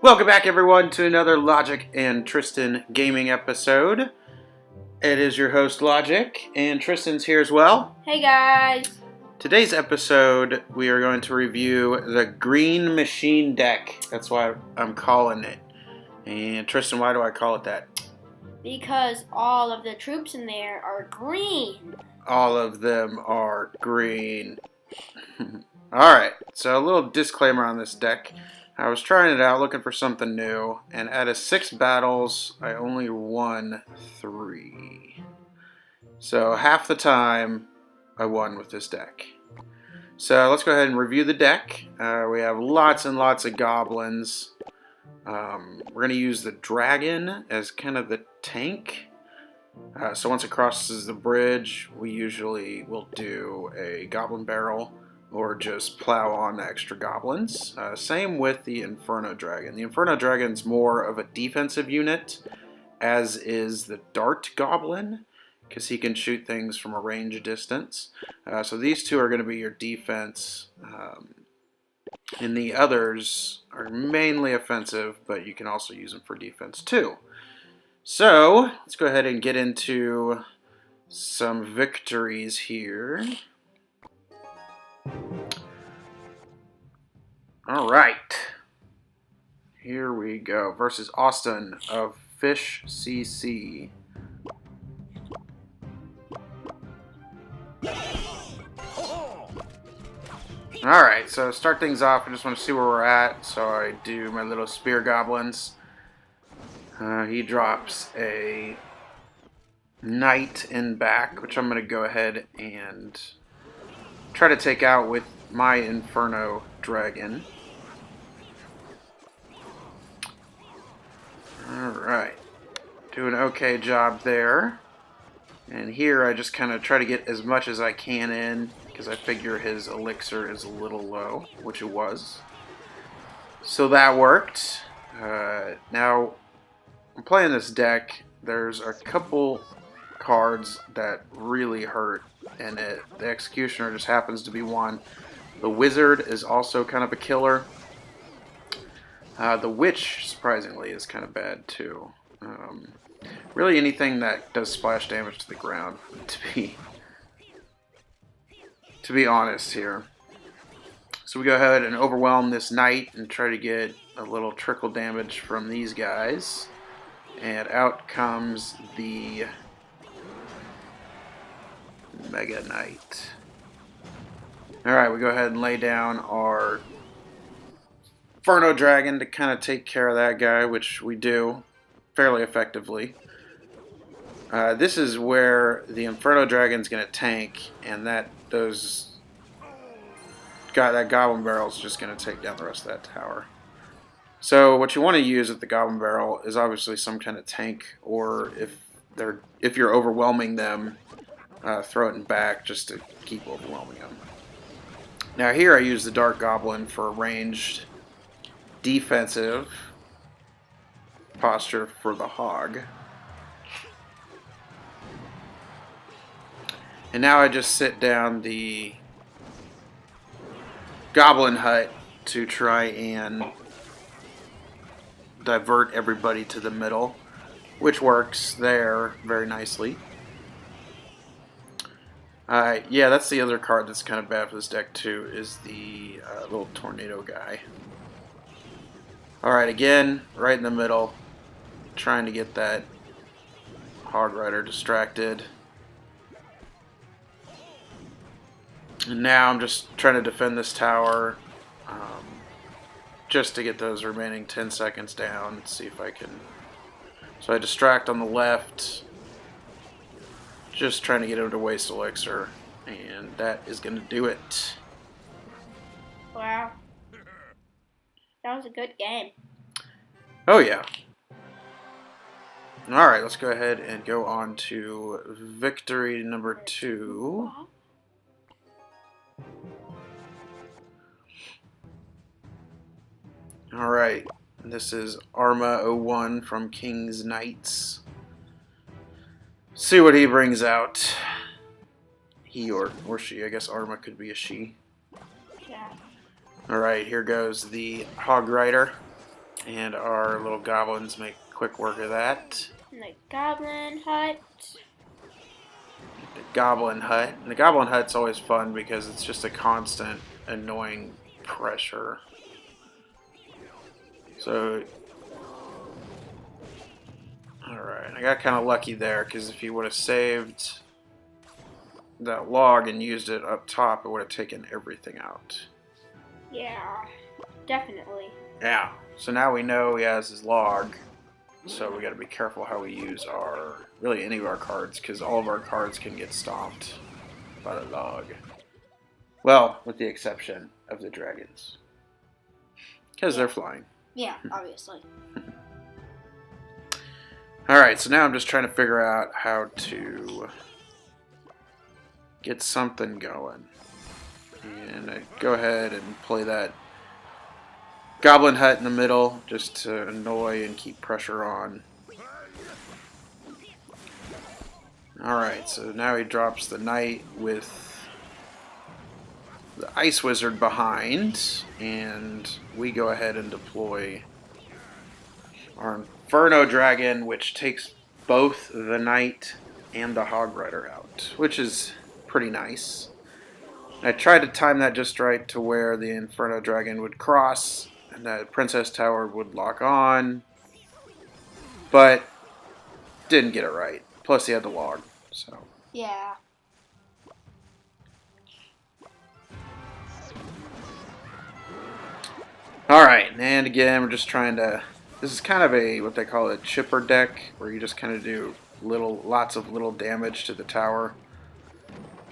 Welcome back, everyone, to another Logic and Tristan gaming episode. It is your host, Logic, and Tristan's here as well. Hey, guys. Today's episode, we are going to review the Green Machine deck. That's why I'm calling it. And Tristan, why do I call it that? Because all of the troops in there are green. All of them are green. Alright, so a little disclaimer on this deck. I was trying it out, looking for something new, and out of 6 battles, I only won 3. So half the time, I won with this deck. So let's go ahead and review the deck. We have lots and lots of goblins. We're going to use the dragon as kind of the tank. So once it crosses the bridge, we usually will do a goblin barrel or just plow on the extra goblins. Same with the Inferno Dragon. The Inferno Dragon's more of a defensive unit, as is the Dart Goblin, because he can shoot things from a range distance. So these two are going to be your defense, and the others are mainly offensive, but you can also use them for defense too. So let's go ahead and get into some victories here. Alright, here we go, versus Austin of Fish CC. Alright, so to start things off, I just want to see where we're at, so I do my little spear goblins. He drops a knight in back, which I'm going to go ahead and try to take out with my Inferno Dragon. Alright, do an okay job there. And here I just kind of try to get as much as I can in, because I figure his elixir is a little low, which it was. So that worked. Now, I'm playing this deck. There's a couple cards that really hurt in it. The Executioner just happens to be one. The Wizard is also kind of a killer. The Witch, surprisingly, is kind of bad too. Really anything that does splash damage to the ground, to be honest here. So we go ahead and overwhelm this knight and try to get a little trickle damage from these guys. And out comes the Mega Knight. Alright, we go ahead and lay down our Inferno Dragon to kind of take care of that guy, which we do fairly effectively. This is where the Inferno Dragon's going to tank, and that Goblin Barrel is just going to take down the rest of that tower. So what you want to use with the Goblin Barrel is obviously some kind of tank, or if you're overwhelming them, throw it in back just to keep overwhelming them. Now here I use the Dark Goblin for a ranged defensive posture for the Hog. And now I just sit down the Goblin Hut to try and divert everybody to the middle, which works there very nicely. Yeah, that's the other card that's kind of bad for this deck too, is the little tornado guy. Alright, again, right in the middle, trying to get that Hog Rider distracted. And now I'm just trying to defend this tower, just to get those remaining 10 seconds down, see if I can. So I distract on the left, just trying to get him to waste elixir, and that is going to do it. Wow. That was a good game. Oh yeah. Alright, let's go ahead and go on to victory number 2. Alright, this is Arma01 from King's Knights. See what he brings out. He or she, I guess Arma could be a she. Yeah. Alright, here goes the Hog Rider. And our little goblins make quick work of that. And the goblin hut. The goblin hut. And the goblin hut's always fun because it's just a constant annoying pressure. So, alright, I got kind of lucky there because if he would have saved that log and used it up top, it would have taken everything out. Yeah, definitely. Yeah, so now we know he has his log, so we got to be careful how we use our, really any of our cards, because all of our cards can get stomped by the log. Well, with the exception of the dragons, because they're flying. Yeah, obviously. Alright, so now I'm just trying to figure out how to get something going. And I go ahead and play that goblin hut in the middle just to annoy and keep pressure on. Alright, so now he drops the knight with the ice wizard behind, and we go ahead and deploy our Inferno Dragon, which takes both the knight and the hog rider out, which is pretty nice. I tried to time that just right to where the Inferno Dragon would cross and the Princess Tower would lock on, but didn't get it right. Plus he had the log, so. Yeah. Alright, and again, we're just trying to... This is kind of a, what they call a chipper deck, where you just kind of do lots of little damage to the tower.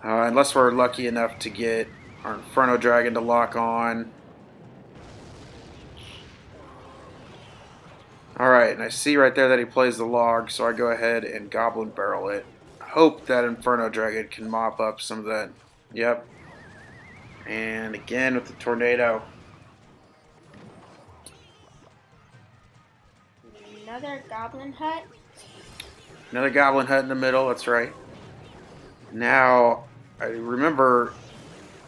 Unless we're lucky enough to get our Inferno Dragon to lock on. Alright, and I see right there that he plays the log, so I go ahead and Goblin Barrel it. Hope that Inferno Dragon can mop up some of that. Yep. And again with the tornado. Another goblin hut. Another Goblin Hut in the middle, that's right. Now, I remember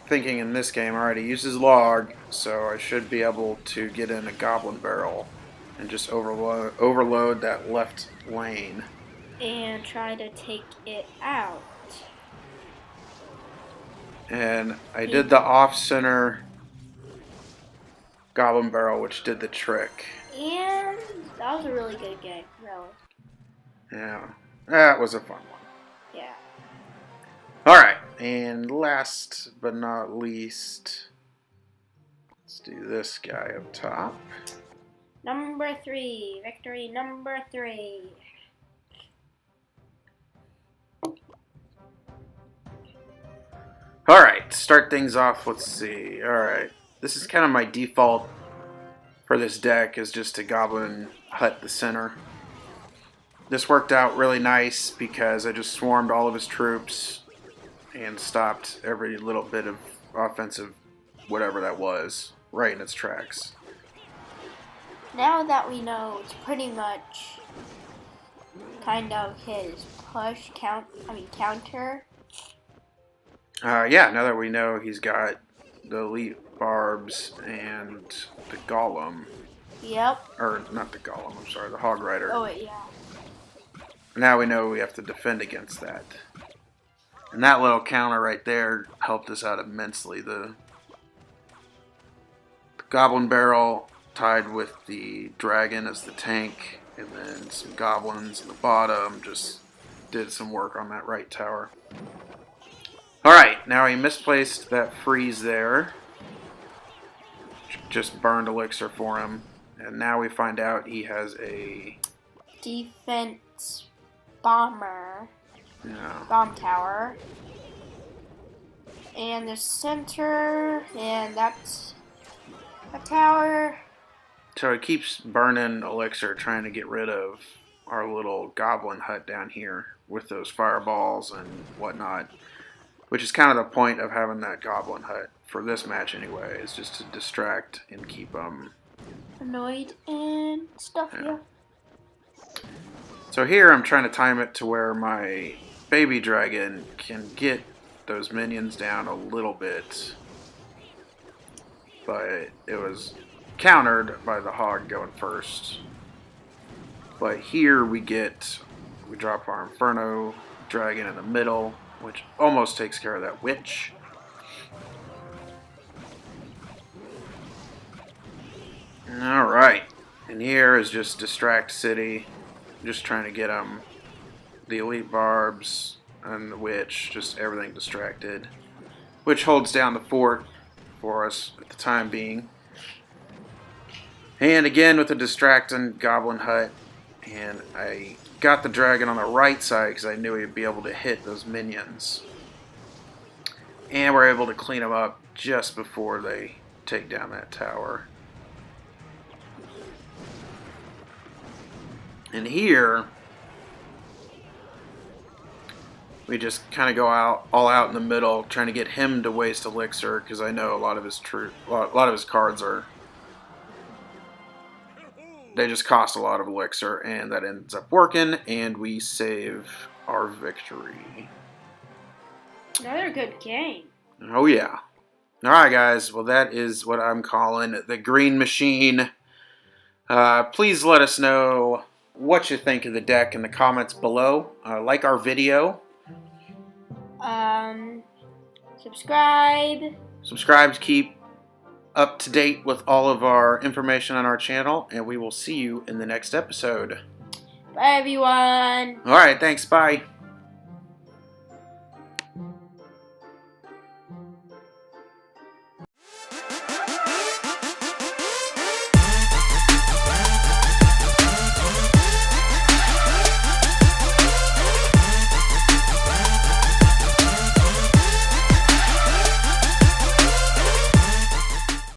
thinking in this game, alright, he uses log, so I should be able to get in a Goblin Barrel and just overload that left lane. And try to take it out. And I did the off-center Goblin Barrel, which did the trick. And that was a really good game, really. Yeah, that was a fun one. Yeah. Alright, and last but not least, let's do this guy up top. Number 3. Victory number 3. Alright, start things off, let's see. Alright, this is kind of my default for this deck, is just to Goblin Hut the center. This worked out really nice because I just swarmed all of his troops and stopped every little bit of offensive whatever that was right in its tracks. Now that we know it's pretty much kind of his counter. Yeah, now that we know he's got the elite barbs and the golem. Yep. Or not the golem, I'm sorry, the hog rider. Oh, yeah. Now we know we have to defend against that. And that little counter right there helped us out immensely. The Goblin Barrel tied with the dragon as the tank, and then some goblins in the bottom just did some work on that right tower. Alright, now he misplaced that freeze there. Just burned elixir for him. And now we find out he has a defense bomber. Yeah. Bomb tower. And the center, and that's a tower. So it keeps burning elixir trying to get rid of our little goblin hut down here with those fireballs and whatnot. Which is kind of the point of having that goblin hut for this match anyway, is just to distract and keep them annoyed and stuff, yeah. So here I'm trying to time it to where my baby dragon can get those minions down a little bit. But it was countered by the hog going first. But here we drop our Inferno Dragon in the middle, which almost takes care of that witch. Alright, and here is just Distract City. Just trying to get the Elite Barbs and the witch, just everything distracted. Which holds down the fort for us at the time being. And again with the distracting Goblin Hut. And I got the dragon on the right side because I knew he'd be able to hit those minions. And we're able to clean them up just before they take down that tower. And here, we just kind of go all out in the middle, trying to get him to waste elixir because I know a lot of his cards are. They just cost a lot of elixir, and that ends up working, and we save our victory. Another good game. Oh yeah. Alright guys, well that is what I'm calling the Green Machine. Please let us know what you think of the deck in the comments below. Like our video. Subscribe. Subscribe to keep up to date with all of our information on our channel, and we will see you in the next episode. Bye everyone. Alright, thanks, bye.